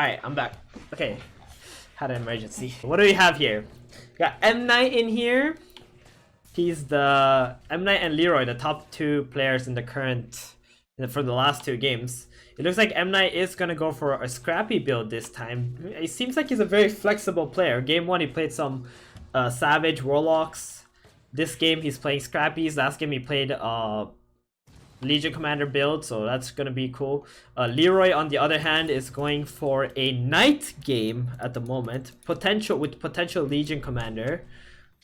Alright, I'm back. Okay. Had an emergency. What do we have here? We got Mnight in here. He's the Mnight and leeeroy, the top two players in the current for the last two games. It looks like Mnight is gonna go for a scrappy build this time. It seems like he's a very flexible player. Game 1 he played some Savage Warlocks. This game he's playing scrappies. Last game he played Legion Commander build, so that's gonna be cool. leeeroy on the other hand is going for a Knight game at the moment, potential Legion Commander.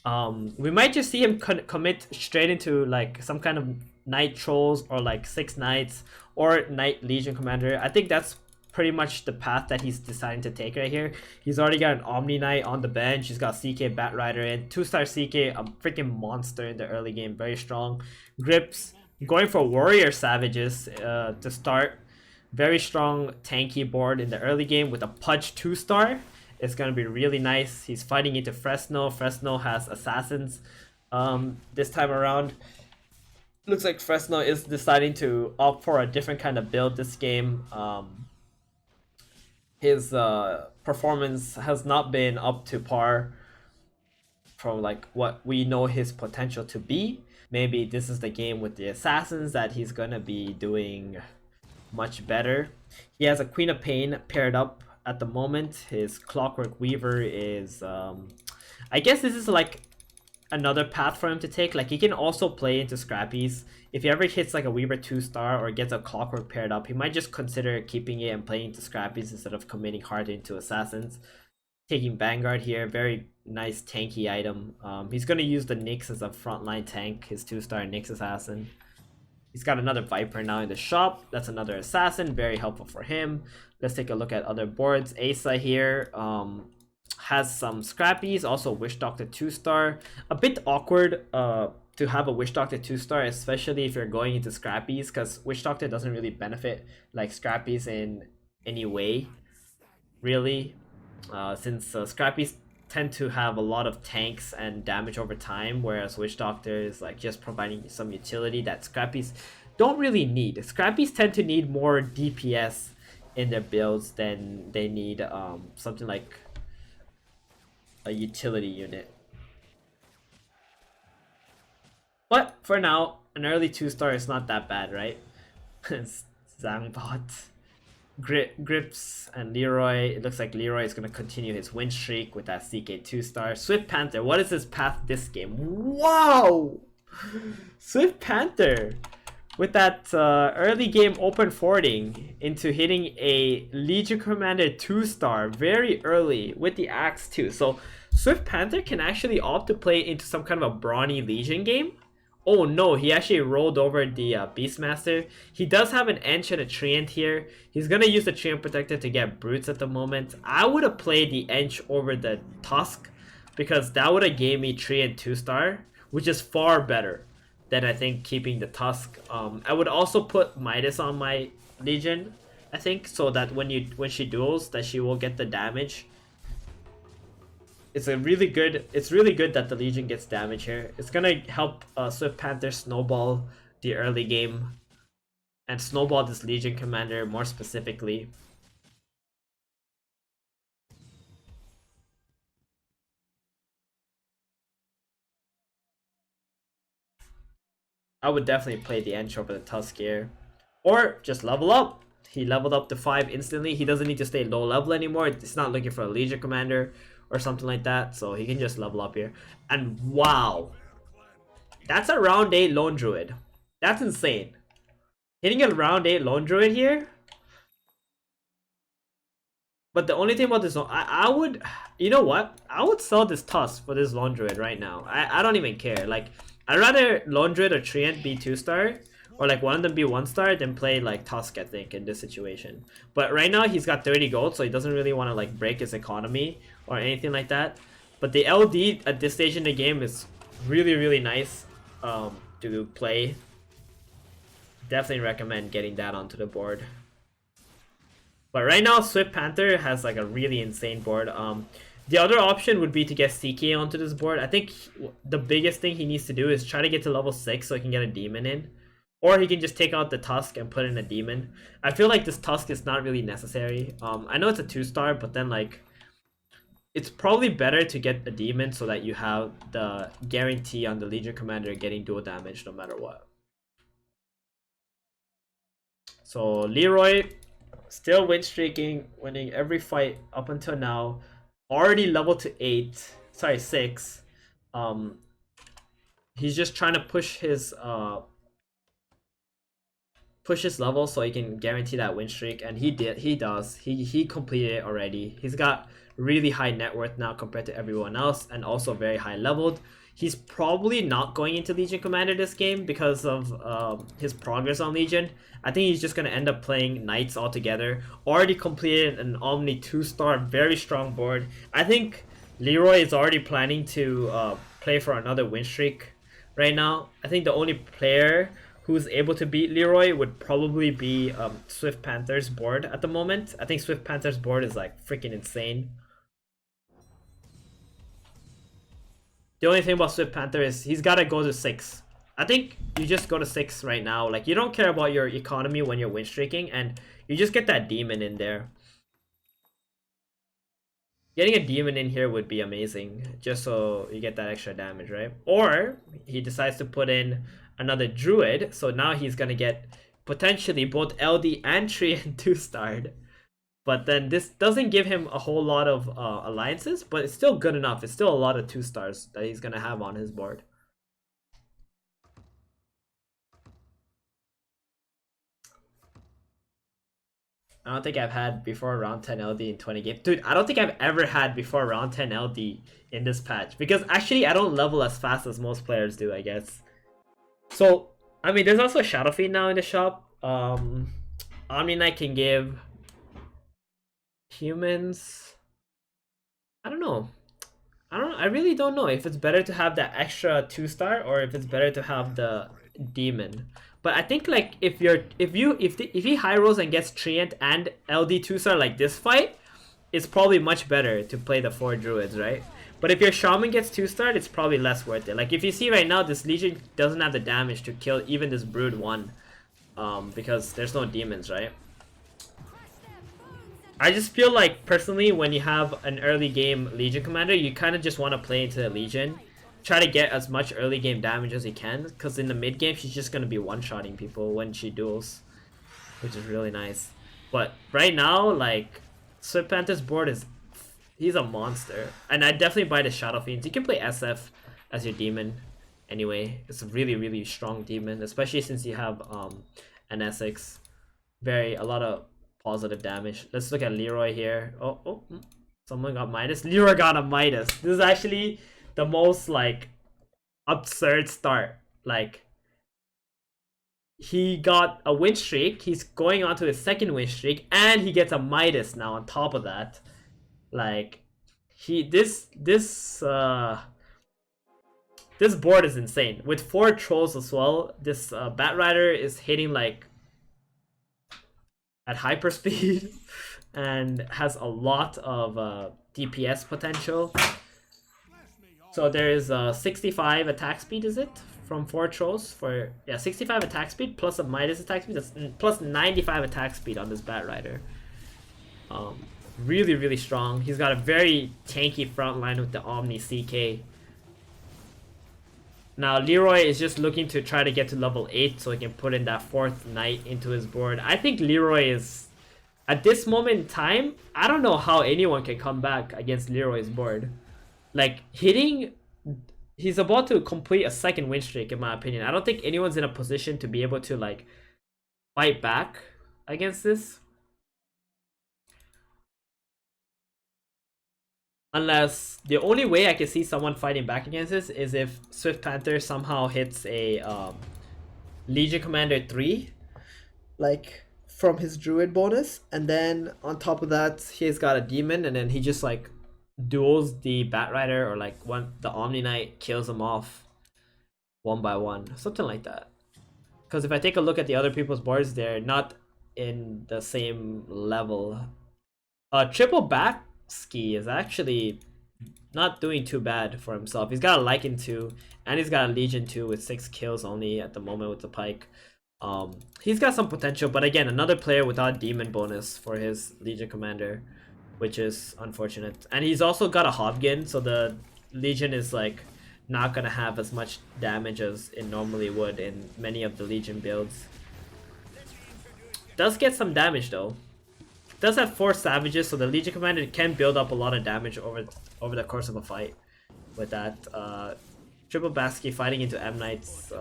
We might just see him commit straight into like some kind of Knight Trolls or like 6 Knights or Knight Legion Commander. I think that's pretty much the path that he's deciding to take right here. He's already got an Omni Knight on the bench. He's got CK Bat Rider in 2-star CK, a freaking monster in the early game, very strong. GripZ going for Warrior Savages to start. Very strong tanky board in the early game with a Pudge 2-star. It's gonna be really nice. He's fighting into fresnel. Fresnel has assassins this time around. Looks like fresnel is deciding to opt for a different kind of build this game. His performance has not been up to par from like what we know his potential to be. Maybe this is the game with the assassins that he's gonna be doing much better. He has a Queen of Pain paired up at the moment. His Clockwork Weaver is I guess this is like another path for him to take. Like he can also play into scrappies. If he ever hits like a Weaver 2-star or gets a Clockwork paired up, he might just consider keeping it and playing into scrappies instead of committing hard into assassins. Taking Vanguard here, very nice tanky item. He's gonna use the Nyx as a frontline tank, his 2-star Nyx assassin. He's got another Viper now in the shop. That's another assassin, very helpful for him. Let's take a look at other boards. EISA here has some scrappies, also Wish Doctor 2-star. A bit awkward to have a Wish Doctor 2-star, especially if you're going into scrappies, because Wish Doctor doesn't really benefit like scrappies in any way, really. Since scrappies tend to have a lot of tanks and damage over time, whereas Witch Doctor is like just providing some utility that scrappies don't really need. Scrappies tend to need more DPS in their builds than they need something like a utility unit. But for now, an early 2-star is not that bad, right? Zangbot. GripZ and leeeroy. It looks like leeeroy is going to continue his win streak with that CK 2-star. Swift Panther, what is his path this game? Wow! Swift Panther with that early game open forwarding into hitting a Legion Commander 2-star very early with the Axe too. So Swift Panther can actually opt to play into some kind of a brawny Legion game. Oh no, he actually rolled over the Beastmaster. He does have an Ench and a Treant here. He's gonna use the Treant Protector to get Brutes at the moment. I would have played the Ench over the Tusk because that would have gave me Treant 2-star, which is far better than I think keeping the Tusk. I would also put Midas on my Legion, I think, so that when she duels, that she will get the damage. It's really good that the Legion gets damage here. It's gonna help Swift Panther snowball the early game and snowball this Legion Commander more specifically. I would definitely play the Ench over the Tusk here. Or just level up. He leveled up to 5 instantly. He doesn't need to stay low level anymore. It's not looking for a Legion Commander or something like that, so he can just level up here. And wow, that's a round 8 Lone Druid. That's insane. Hitting a round 8 Lone Druid here. But the only thing about this, I would, you know what? I would sell this Tusk for this Lone Druid right now. I don't even care. Like, I'd rather Lone Druid or Treant be 2-star, or like one of them be 1-star, than play like Tusk, I think, in this situation. But right now he's got 30 gold, so he doesn't really want to like break his economy or anything like that. But the LD at this stage in the game is really nice to play. Definitely recommend getting that onto the board. But right now Swift Panther has like a really insane board. The other option would be to get CK onto this board. I think the biggest thing he needs to do is try to get to level 6 so he can get a demon in. Or he can just take out the Tusk and put in a Demon. I feel like this Tusk is not really necessary. I know it's a 2-star, but then like it's probably better to get a Demon so that you have the guarantee on the Legion Commander getting dual damage no matter what. So Leeroy still win streaking, winning every fight up until now. Already level to 8, sorry 6. He's just trying to push his level so he can guarantee that win streak, and he does. He completed it already. He's got really high net worth now compared to everyone else, and also very high leveled. He's probably not going into Legion Commander this game because of his progress on Legion. I think he's just going to end up playing Knights altogether. Already completed an Omni 2-star, very strong board. I think Leeroy is already planning to play for another win streak right now. I think the only player who's able to beat Leeroy would probably be Swift Panther's board at the moment. I think Swift Panther's board is like freaking insane. The only thing about Swift Panther is he's got to go to 6. I think you just go to 6 right now. Like, you don't care about your economy when you're win streaking, and you just get that demon in there. Getting a demon in here would be amazing, just so you get that extra damage, right? Or he decides to put in another druid, so now he's gonna get potentially both LD and Treant 2-starred. But then this doesn't give him a whole lot of alliances, but it's still good enough. It's still a lot of 2-stars that he's gonna have on his board. I don't think I've had before round 10 LD in 20 games. Dude, I don't think I've ever had before round 10 LD in this patch. Because actually, I don't level as fast as most players do, I guess. So, I mean, there's also a Shadow Fiend now in the shop. Mnight can give humans... I don't know. I really don't know if it's better to have that extra 2-star or if it's better to have the demon. But I think like if he high rolls and gets Treant and LD 2-star like this fight, it's probably much better to play the 4 druids, right? But if your shaman gets 2-starred, it's probably less worth it. Like if you see right now, this Legion doesn't have the damage to kill even this Brood 1, because there's no demons, right? I just feel like, personally, when you have an early game Legion commander, you kind of just want to play into the Legion. Try to get as much early game damage as you can, because in the mid game, she's just going to be one-shotting people when she duels, which is really nice. But right now, like, Swift Panther's board is... he's a monster. And I'd definitely buy the Shadow Fiends. You can play SF as your demon anyway. It's a really, really strong demon, especially since you have an Essex. A lot of positive damage. Let's look at Leeroy here. Someone got Midas. Leeroy got a Midas. This is actually the most like absurd start. Like, he got a win streak. He's going on to his second win streak, and he gets a Midas now on top of that. Like, this board is insane. With 4 trolls as well, this Bat Rider is hitting like at hyper speed and has a lot of DPS potential. So there is 65 attack speed, is it? From 4 trolls for 65 attack speed plus a Midas attack speed. That's plus 95 attack speed on this Bat Rider. Really, really strong. He's got a very tanky front line with the Omni CK. Now Leeroy is just looking to try to get to level 8 so he can put in that 4th Knight into his board. I think Leeroy is, at this moment in time, I don't know how anyone can come back against Leeroy's board. Like, he's about to complete a second win streak in my opinion. I don't think anyone's in a position to be able to like fight back against this. Unless, the only way I can see someone fighting back against this is if Swift Panther somehow hits a Legion Commander 3, like, from his Druid bonus, and then on top of that, he's got a Demon, and then he just, like, duels the Bat Rider, or, like, the Omni Knight kills him off one by one. Something like that. Because if I take a look at the other people's boards, they're not in the same level. Triple backski is actually not doing too bad for himself. He's got a Lycan 2, and he's got a Legion 2 with 6 kills only at the moment with the Pike. He's got some potential, but again, another player without demon bonus for his Legion commander, which is unfortunate. And he's also got a Hobgin, so the Legion is like not gonna have as much damage as it normally would in many of the Legion builds. Does get some damage though. Does have 4 savages, so the Legion commander can build up a lot of damage over the course of a fight. With that, triple backski fighting into Mnight's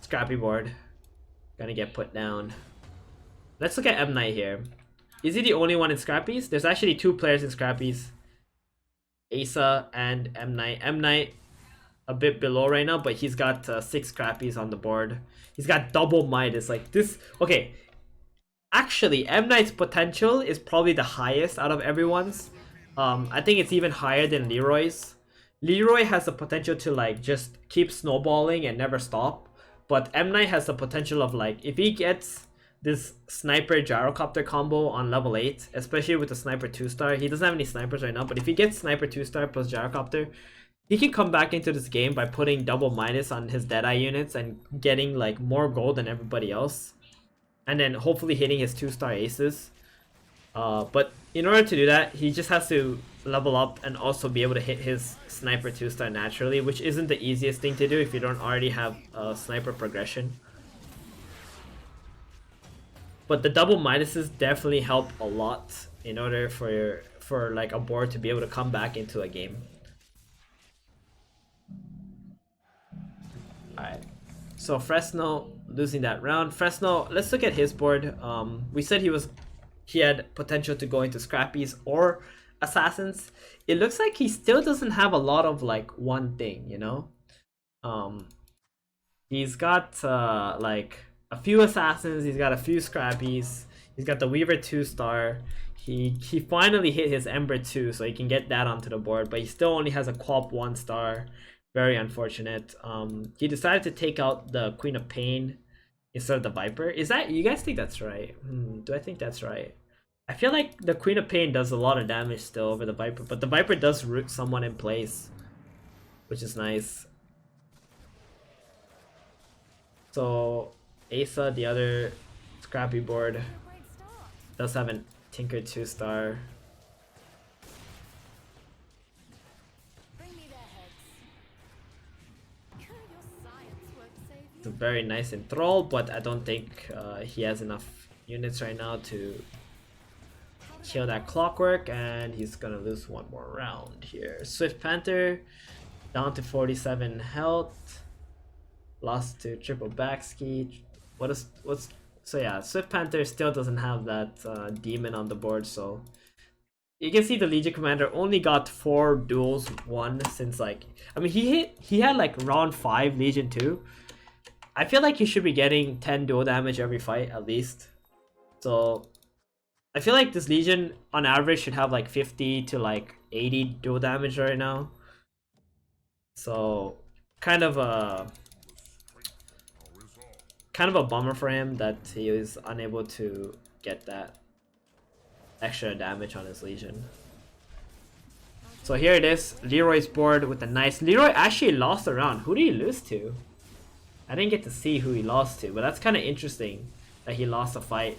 scrappy board. Gonna get put down. Let's look at Mnight here. Is he the only one in scrappies? There's actually 2 players in scrappies. EISA and Mnight. Mnight a bit below right now, but he's got 6 scrappies on the board. He's got double might. It's like this. Okay, actually, Mnight's potential is probably the highest out of everyone's. I think it's even higher than Leeroy's. Leeroy has the potential to like just keep snowballing and never stop. But Mnight has the potential of like, if he gets this sniper gyrocopter combo on level 8, especially with the sniper 2-star, he doesn't have any snipers right now, but if he gets sniper 2-star plus gyrocopter, he can come back into this game by putting double minus on his Deadeye units and getting like more gold than everybody else. And then hopefully hitting his 2-star aces. But in order to do that, he just has to level up and also be able to hit his sniper 2-star naturally, which isn't the easiest thing to do if you don't already have a sniper progression. But the double minuses definitely help a lot in order for like a board to be able to come back into a game. Alright, so Fresnel losing that round. Fresnel, let's look at his board. We said he had potential to go into scrappies or assassins. It looks like he still doesn't have a lot of like one thing, you know. He's got like a few assassins, he's got a few scrappies, he's got the Weaver 2-star. He finally hit his Ember 2, so he can get that onto the board, but he still only has a Quap 1-star. Very unfortunate. He decided to take out the Queen of Pain instead of the Viper. Is that, you guys think that's right? Do I think that's right? I feel like the Queen of Pain does a lot of damage still over the Viper, but the Viper does root someone in place, which is nice. So EISA, the other scrappy board, does have a Tinker 2-star. It's a very nice enthrall, but I don't think he has enough units right now to kill that clockwork, and he's gonna lose one more round here. Swift Panther down to 47 health, lost to triple backski. So yeah, Swift Panther still doesn't have that demon on the board, so you can see the Legion commander only got 4 duels won since, like, I mean, he had like round 5 Legion 2. I feel like he should be getting 10 duel damage every fight at least. So I feel like this Legion on average should have like 50 to like 80 duel damage right now. So kind of a bummer for him that he is unable to get that extra damage on his Legion. So here it is, Leeroy's board with a nice... Leeroy actually lost a round. Who did he lose to? I didn't get to see who he lost to, but that's kind of interesting that he lost a fight.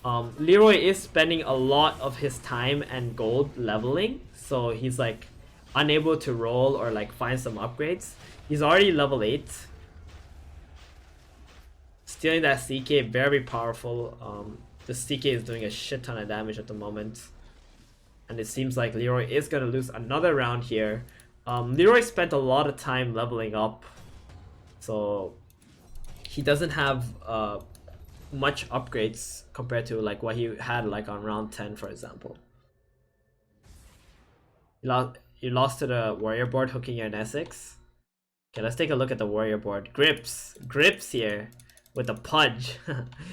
Leeroy is spending a lot of his time and gold leveling, so he's like unable to roll or like find some upgrades. He's already level 8. Stealing that CK, very powerful. The CK is doing a shit ton of damage at the moment. And it seems like Leeroy is going to lose another round here. Leeroy spent a lot of time leveling up, so he doesn't have much upgrades compared to like what he had like on round 10, for example. You lost to the warrior board hooking your Essex. Okay, let's take a look at the warrior board. GripZ here with the Pudge.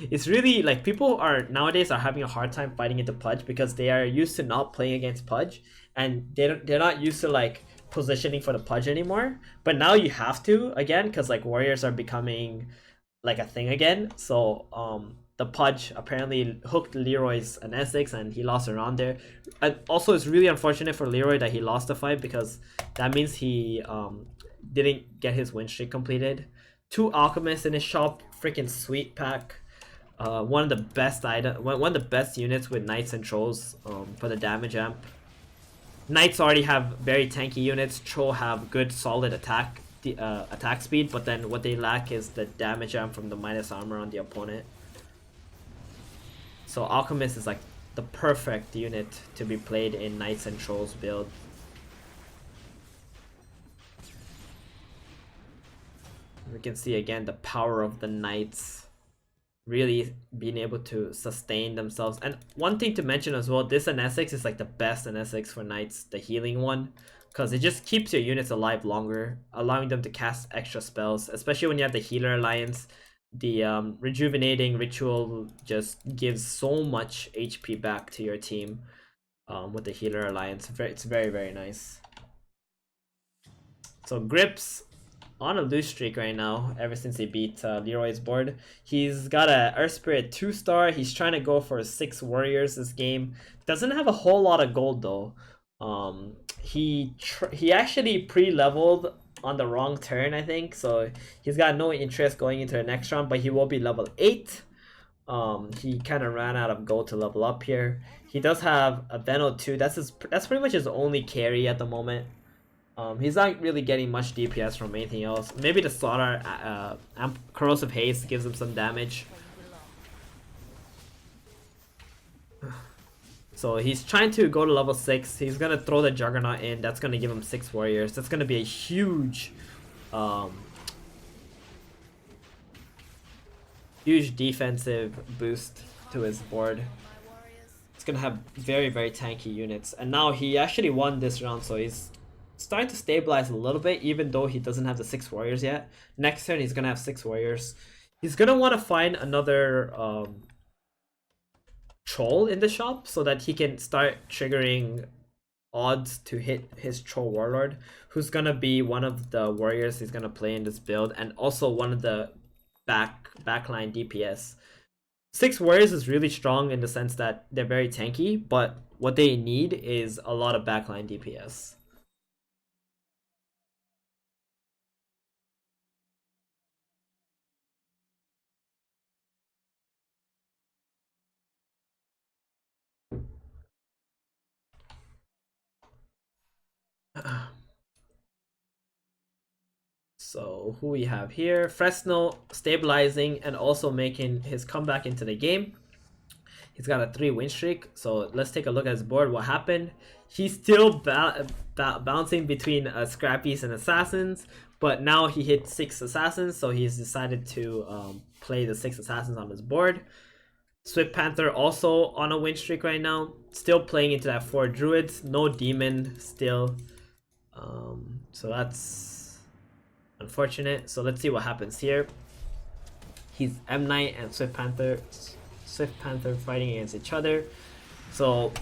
It's really like people are nowadays are having a hard time fighting into Pudge because they are used to not playing against Pudge, and they're not used to like positioning for the Pudge anymore. But now you have to again because like warriors are becoming like a thing again. So the Pudge apparently hooked Leeroy's an Essex and he lost around there. And also it's really unfortunate for Leeroy that he lost the fight because that means he didn't get his win streak completed. 2 alchemists in his shop, freaking sweet pack. One of the best one of the best units with knights and trolls for the damage amp. Knights already have very tanky units. Troll have good solid attack speed, but then what they lack is the damage amp from the minus armor on the opponent. So Alchemist is like the perfect unit to be played in Knights and Trolls build. We can see again the power of the Knights really being able to sustain themselves. And one thing to mention as well, this NSX is like the best NSX for Knights, the healing one, because it just keeps your units alive longer, allowing them to cast extra spells, especially when you have the Healer Alliance. The rejuvenating ritual just gives so much HP back to your team with the Healer Alliance. It's very, very nice. So GripZ on a lose streak right now ever since he beat Leeroy's board. He's got a Earth Spirit 2-star. He's trying to go for 6 warriors this game. Doesn't have a whole lot of gold though. He actually pre-leveled on the wrong turn, I think, so he's got no interest going into the next round, but he will be level 8. He kind of ran out of gold to level up here. He does have a Veno 2. That's pretty much his only carry at the moment. He's not really getting much DPS from anything else. Maybe the Slaughter Corrosive Haste gives him some damage. So he's trying to go to level 6. He's gonna throw the Juggernaut in. That's gonna give him 6 warriors. That's gonna be a huge huge defensive boost to his board. It's gonna have very, very tanky units. And now he actually won this round, so he's starting to stabilize a little bit, even though he doesn't have the 6 warriors yet. Next turn he's gonna have 6 warriors. He's gonna want to find another troll in the shop so that he can start triggering odds to hit his troll warlord, who's gonna be one of the warriors he's gonna play in this build, and also one of the backline DPS. 6 warriors is really strong in the sense that they're very tanky, but what they need is a lot of backline DPS. So who we have here? Fresnel stabilizing and also making his comeback into the game. He's got a 3 win streak. So let's take a look at his board. What happened? He's still bouncing between Scrappies and Assassins, but now he hit 6 Assassins, so he's decided to play the 6 Assassins on his board. Swift Panther also on a win streak right now. Still playing into that 4 Druids. No Demon still. So that's unfortunate. So let's see what happens here. He's Mnight and Swift Panther fighting against each other. So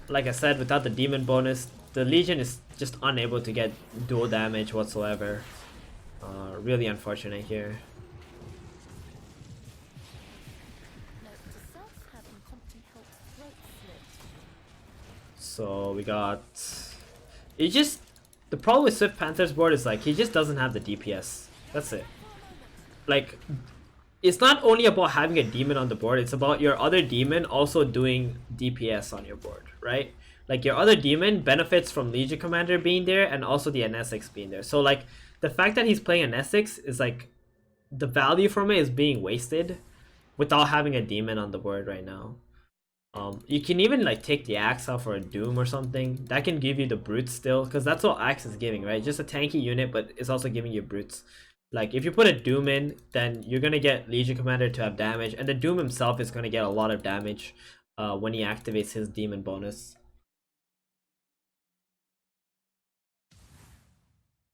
like I said, without the demon bonus, the Legion is just unable to get dual damage whatsoever. Really unfortunate here. So we got the problem with Swift Panther's board is like he just doesn't have the DPS. That's it. Like, it's not only about having a demon on the board, it's about your other demon also doing DPS on your board, right? Like your other demon benefits from Legion Commander being there and also the NSX being there. So like the fact that he's playing an NSX is like the value from it is being wasted without having a demon on the board right now. You can even like take the axe out for a doom or something. That can give you the brutes still, because that's what axe is giving, right? Just a tanky unit, but it's also giving you brutes. Like if you put a doom in, then you're gonna get Legion Commander to have damage, and the doom himself is gonna get a lot of damage when he activates his demon bonus.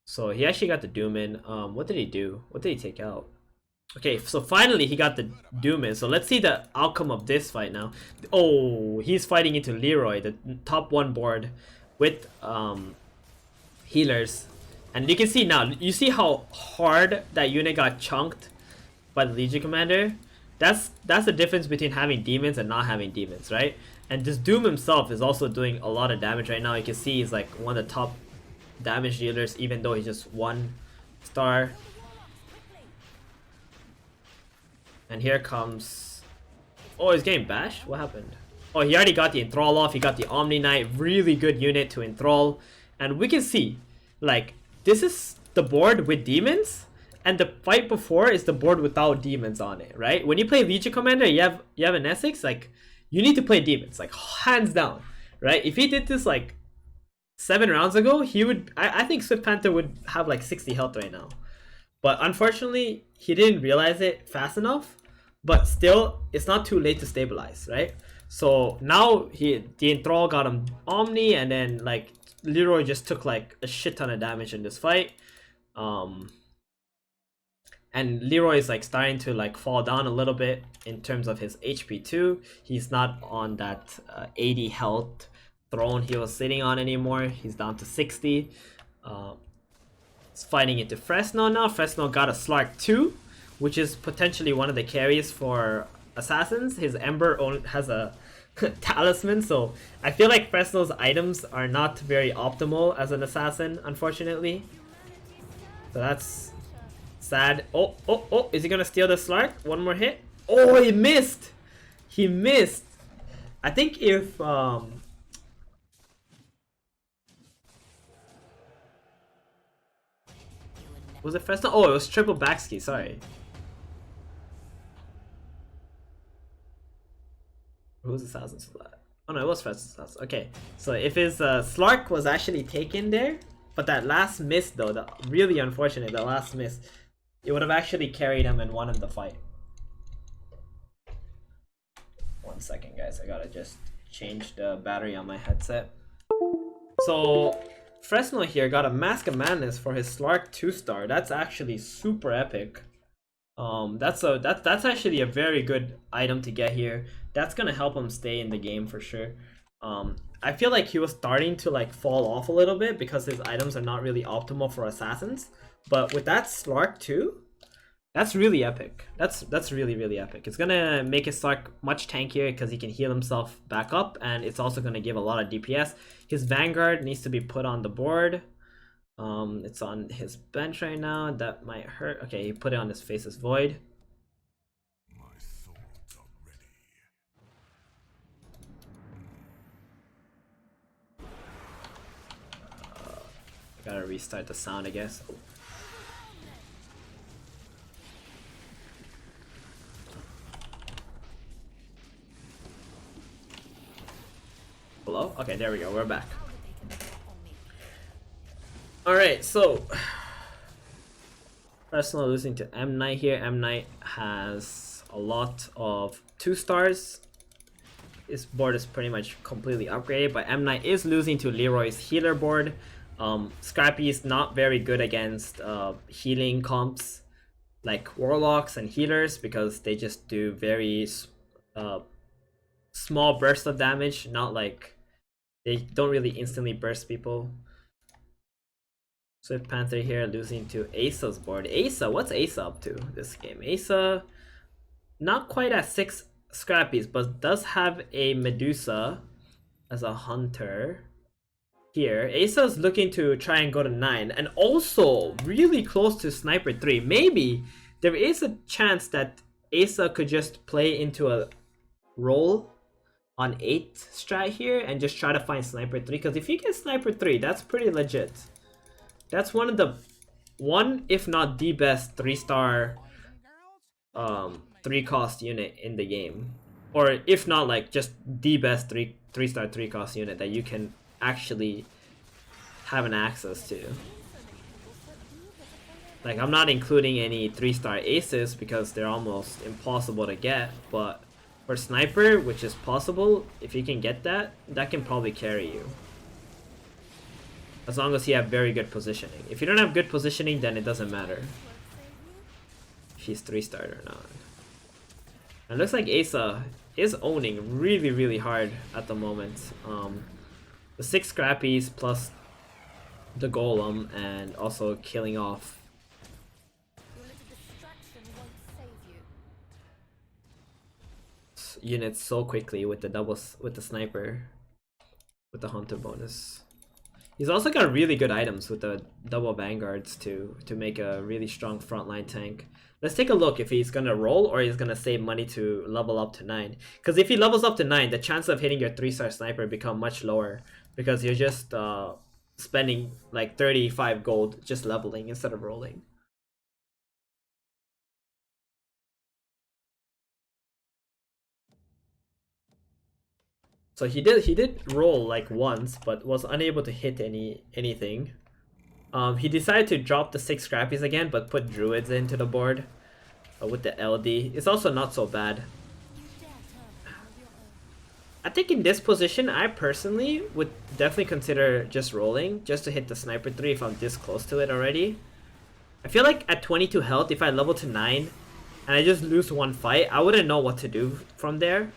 So he actually got the doom in. What did he do? What did he take out? Okay, so finally he got the doom in. So let's see the outcome of this fight now. Oh, he's fighting into Leeroy, the top 1 board with healers. And you can see now, you see how hard that unit got chunked by the Legion Commander? That's the difference between having demons and not having demons, right? And this Doom himself is also doing a lot of damage right now. You can see he's like one of the top damage dealers, even though he's just 1 star. And here comes... Oh, he's getting bashed? What happened? Oh, he already got the enthrall off. He got the Mnight. Really good unit to enthrall. And we can see, like, this is the board with demons. And the fight before is the board without demons on it, right? When you play Legion Commander, you have an Essex, like, you need to play demons, like, hands down, right? If he did this, like, 7 rounds ago, he would... I think Swift Panther would have, like, 60 health right now. But unfortunately, he didn't realize it fast enough. But still, it's not too late to stabilize, right? So now the enthrall got him Omni, and then like Leeroy just took like a shit ton of damage in this fight. And Leeroy is like starting to like fall down a little bit in terms of his HP too. He's not on that 80 health throne he was sitting on anymore. He's down to 60. He's fighting into Fresnel now. Fresnel got a Slark 2, which is potentially one of the carries for assassins. His Ember has a talisman, so I feel like Fresnel's items are not very optimal as an assassin, unfortunately. So that's sad. Oh, is he gonna steal the Slark? One more hit. Oh, he missed! He missed! I think if... Was it Fresnel? Oh, it was triple backski, sorry. Who's assassins for that? Oh no, it was Fresnel's. Okay, so if his Slark was actually taken there, but that last miss though, really unfortunate, the last miss, it would have actually carried him and won him the fight. 1 second, guys, I gotta just change the battery on my headset. So Fresnel here got a Mask of Madness for his Slark 2-star. That's actually super epic. That's actually a very good item to get here. That's gonna help him stay in the game for sure. I feel like he was starting to like fall off a little bit because his items are not really optimal for assassins. But with that Slark 2, that's really epic. That's really epic. It's gonna make his Slark much tankier because he can heal himself back up, and it's also gonna give a lot of DPS. His Vanguard needs to be put on the board. It's on his bench right now. That might hurt. Okay, he put it on his Faceless Void. My swords are ready. I gotta restart the sound, I guess. Oh. Hello? Okay, there we go. We're back. Alright, so Fresnel losing to Mnight here. Mnight has a lot of 2-stars. His board is pretty much completely upgraded, but Mnight is losing to Leeroy's healer board. Scrappy is not very good against healing comps like Warlocks and healers because they just do very small bursts of damage, not like they don't really instantly burst people. Swift Panther here losing to EISA's board. EISA, what's EISA up to this game? EISA, not quite at 6 Scrappies, but does have a Medusa as a hunter. Here, EISA is looking to try and go to 9, and also really close to Sniper 3. Maybe there is a chance that EISA could just play into a roll on 8 strat here and just try to find Sniper 3, because if you get Sniper 3, that's pretty legit. That's one of the if not the best 3-star 3-cost unit in the game, or if not like just the best 3-star 3-cost unit that you can actually have an access to. Like, I'm not including any 3-star aces because they're almost impossible to get, but for Sniper, which is possible, if you can get that, that can probably carry you. As long as you have very good positioning. If you don't have good positioning, then it doesn't matter if he's 3-starred or not. It looks like EISA is owning really hard at the moment. The 6 Scrappies plus the Golem, and also killing off units so quickly with the Sniper, with the Hunter bonus. He's also got really good items with the double vanguards to make a really strong frontline tank. Let's take a look if he's gonna roll or he's gonna save money to level up to 9. Because if he levels up to 9, the chance of hitting your 3-star sniper become much lower because you're just spending like 35 gold just leveling instead of rolling. So he did roll like once, but was unable to hit anything. He decided to drop the 6 scrappies again, but put druids into the board with the LD. It's also not so bad. I think in this position, I personally would definitely consider just rolling, just to hit the sniper 3 if I'm this close to it already. I feel like at 22 health, if I level to 9 and I just lose one fight, I wouldn't know what to do from there.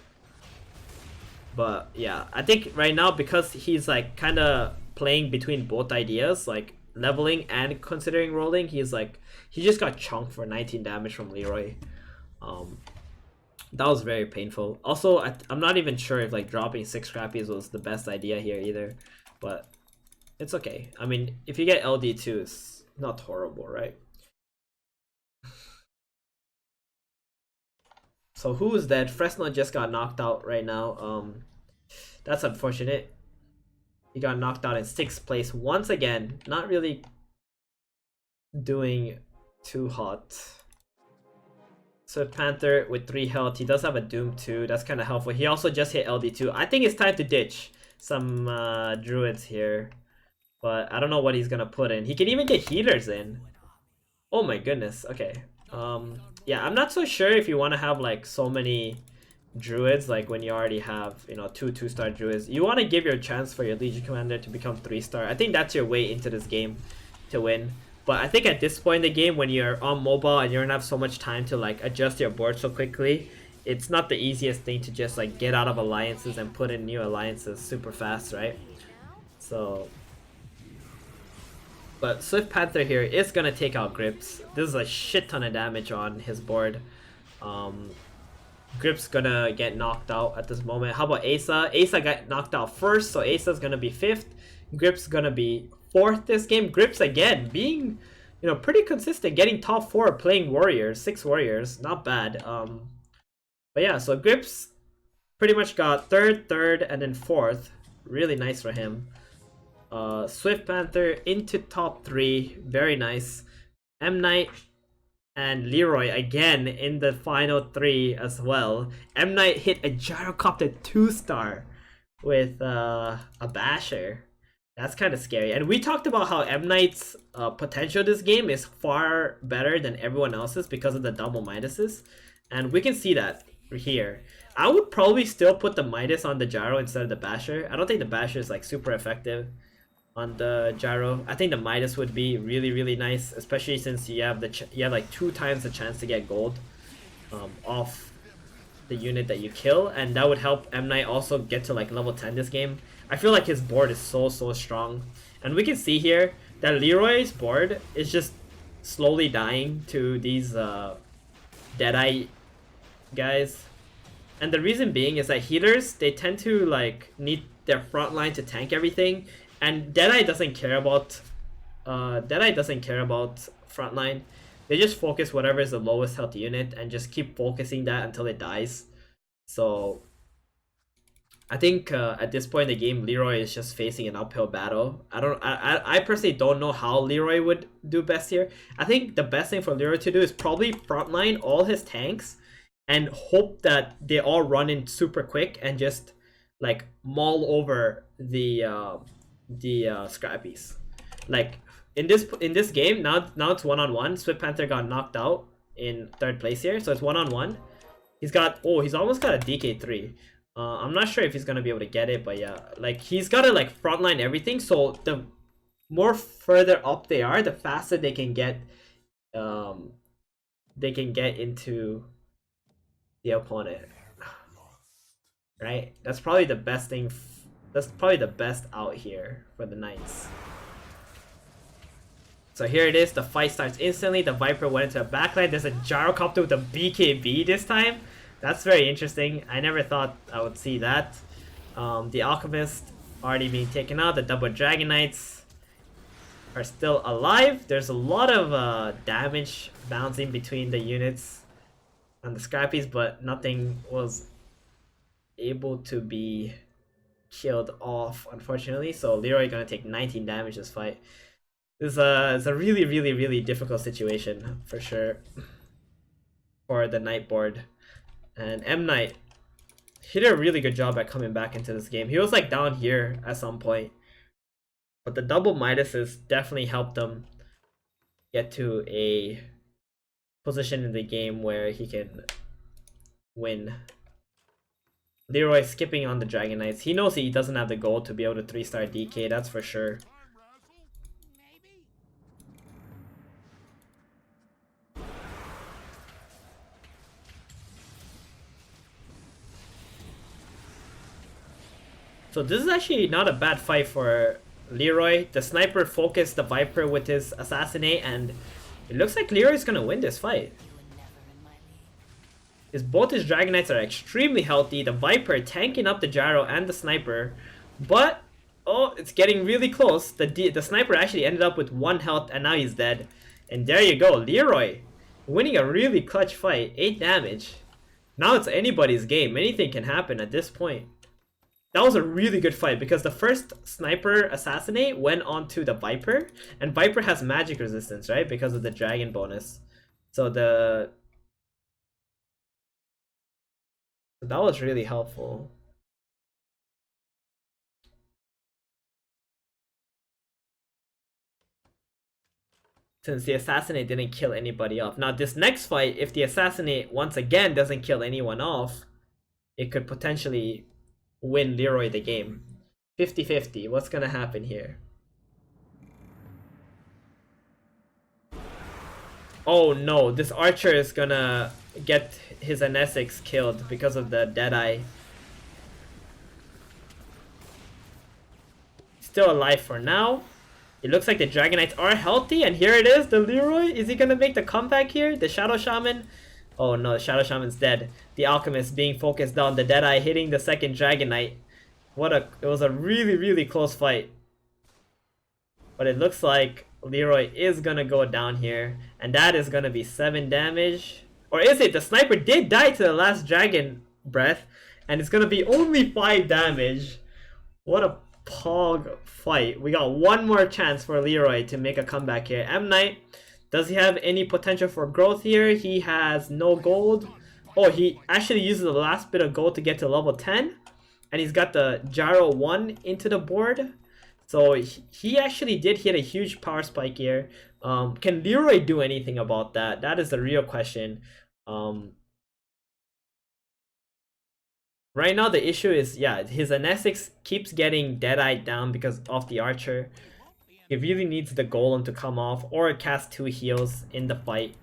But yeah, I think right now, because he's like kind of playing between both ideas, like leveling and considering rolling, he just got chunked for 19 damage from Leeroy. That was very painful. Also, I'm not even sure if like dropping 6 scrappies was the best idea here either, but it's okay. I mean, if you get LD2, it's not horrible, right? So who is dead? Fresnel just got knocked out right now. That's unfortunate. He got knocked out in 6th place once again. Not really doing too hot. So Panther with 3 health. He does have a Doom too. That's kind of helpful. He also just hit LD2. I think it's time to ditch some druids here. But I don't know what he's gonna put in. He can even get healers in. Oh my goodness. Okay. Yeah, I'm not so sure if you want to have like so many druids, like when you already have, you know, 2-star druids. You want to give your chance for your Legion Commander to become 3-star. I think that's your way into this game to win. But I think at this point in the game, when you're on mobile and you don't have so much time to like adjust your board so quickly, it's not the easiest thing to just like get out of alliances and put in new alliances super fast, right? So, but Swift Panther here is gonna take out GripZ. This is a shit ton of damage on his board. GripZ gonna get knocked out at this moment. How about EISA? EISA got knocked out first, so EISA's gonna be 5th. GripZ gonna be 4th this game. GripZ again being, you know, pretty consistent, getting top 4, playing warriors, 6 warriors, not bad. But yeah, so GripZ pretty much got 3rd, and then 4th. Really nice for him. Swift Panther into top 3, very nice. Mnight and Leeroy again in the final 3 as well. Mnight hit a gyrocopter 2-star with a basher. That's kind of scary. And we talked about how Mnight's potential this game is far better than everyone else's because of the double Midases. And we can see that here. I would probably still put the Midas on the gyro instead of the basher. I don't think the basher is like super effective on the gyro. I think the Midas would be really nice, especially since you have like 2 times the chance to get gold off the unit that you kill, and that would help Mnight also get to like level 10 this game. I feel like his board is so strong, and we can see here that Leeroy's board is just slowly dying to these Deadeye guys, and the reason being is that healers, they tend to like need their front line to tank everything. And Deadeye doesn't care about frontline. They just focus whatever is the lowest health unit and just keep focusing that until it dies. So I think at this point in the game, Leeroy is just facing an uphill battle. I personally don't know how Leeroy would do best here. I think the best thing for Leeroy to do is probably frontline all his tanks and hope that they all run in super quick and just like maul over the scrappies. Like in this game, now it's 1-on-1. Swift Panther got knocked out in 3rd place here, so it's 1-on-1. He's almost got a DK3. I'm not sure if he's gonna be able to get it, but yeah, like he's gotta like frontline everything, so the more further up they are, the faster they can get into the opponent, right? That's probably the best thing. That's probably the best out here for the Knights. So here it is, the fight starts instantly. The Viper went into a backline. There's a gyrocopter with a BKB this time. That's very interesting. I never thought I would see that. The Alchemists already being taken out. The double Dragon Knights are still alive. There's a lot of damage bouncing between the units and the scrappies, but nothing was able to be killed off, unfortunately. So leeeroy gonna take 19 damage this fight. This is a really difficult situation for sure for the Knight board. And Mnight, he did a really good job at coming back into this game. He was like down here at some point, but the double Midases definitely helped him get to a position in the game where he can win. leeeroy skipping on the Dragon Knights. He knows he doesn't have the gold to be able to 3-star DK, that's for sure. So this is actually not a bad fight for leeeroy. The sniper focused the Viper with his assassinate, and it looks like leeeroy is gonna win this fight. Both his Dragon Knights are extremely healthy. The Viper tanking up the gyro and the sniper, but oh, it's getting really close. The sniper actually ended up with 1 health, and now he's dead. And there you go, leeeroy winning a really clutch fight, 8 damage. Now it's anybody's game. Anything can happen at this point. That was a really good fight because the first sniper assassinate went onto the Viper, and Viper has magic resistance, right? Because of the dragon bonus. So that was really helpful. Since the assassinate didn't kill anybody off. Now this next fight, if the assassinate once again doesn't kill anyone off, it could potentially win leeeroy the game. 50-50. What's gonna happen here? Oh no, this archer is gonna get his NSX killed because of the Deadeye. Still alive for now. It looks like the Dragon Knights are healthy, and here it is, the leeeroy. Is he gonna make the comeback here? The Shadow Shaman? Oh no, the Shadow Shaman's dead. The Alchemist being focused on the Deadeye, hitting the second Dragon Knight. It was a really close fight. But it looks like leeeroy is gonna go down here, and that is gonna be 7 damage. Or is it? The sniper did die to the last Dragon Breath, and it's gonna be only 5 damage. What a pog fight. We got one more chance for leeeroy to make a comeback here. Mnight, does he have any potential for growth here? He has no gold. Oh, he actually uses the last bit of gold to get to level 10. And he's got the gyro 1 into the board. So he actually did hit a huge power spike here. Can leeeroy do anything about that? That is the real question. Right now the issue is, yeah, his NSX keeps getting dead-eyed down because of the archer. He really needs the golem to come off or cast 2 heals in the fight.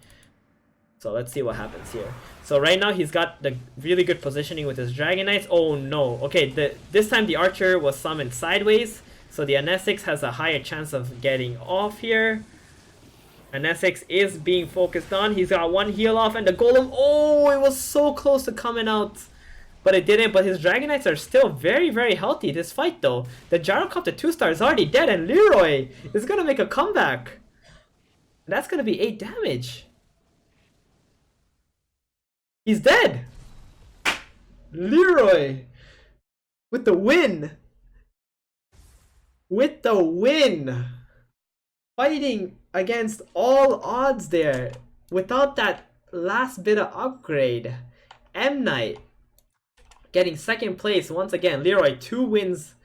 So let's see what happens here. So right now he's got the really good positioning with his Dragon Knights. Oh no. Okay, this time the archer was summoned sideways. So the NSX has a higher chance of getting off here. NSX is being focused on. He's got 1 heal off, and the golem, oh, it was so close to coming out. But it didn't. But his Dragon Knights are still very healthy this fight though. The Gyrocopter 2-star is already dead, and leeeroy is gonna make a comeback. That's gonna be 8 damage. He's dead! leeeroy with the win! With the win! Fighting against all odds there. Without that last bit of upgrade. Mnight getting 2nd place once again. leeeroy 2 wins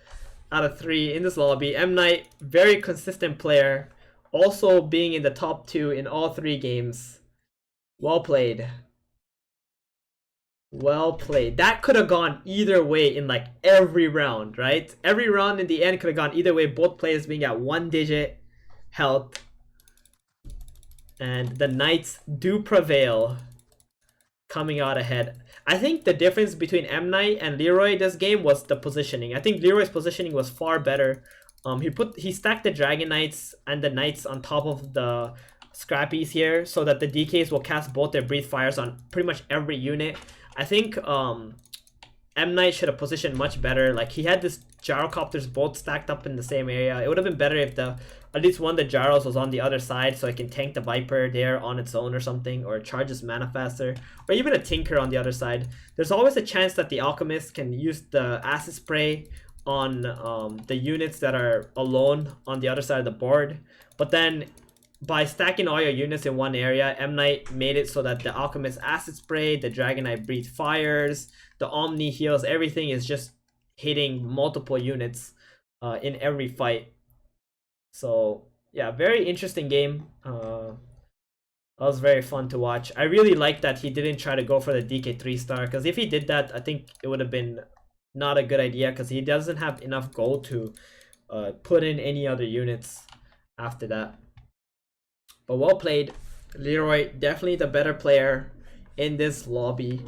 out of 3 in this lobby. Mnight, very consistent player. Also being in the top 2 in all 3 games. Well played. Well played. That could have gone either way in like every round, right? Every round in the end could have gone either way. Both players being at 1-digit health. And the Knights do prevail, coming out ahead. I think the difference between Mnight and leeeroy this game was the positioning. I think leeeroy's positioning was far better. He stacked the Dragon Knights and the Knights on top of the Scrappies here so that the DKs will cast both their Breathe Fires on pretty much every unit. I think Mnight should have positioned much better. Like, he had this gyrocopters both stacked up in the same area. It would have been better if the at least one of the gyros was on the other side, so I can tank the Viper there on its own or something, or charges mana faster, or even a Tinker on the other side. There's always a chance that the Alchemist can use the Acid Spray on the units that are alone on the other side of the board, but then by stacking all your units in one area, Mnight made it so that the Alchemist Acid Spray, the Dragonite Breathe Fires, the Omni heals, everything is just hitting multiple units in every fight. So yeah, very interesting game. That was very fun to watch. I really like that he didn't try to go for the DK 3-star, because if he did that, I think it would have been not a good idea, because he doesn't have enough gold to put in any other units after that. But well played. Leeeroy, definitely the better player in this lobby.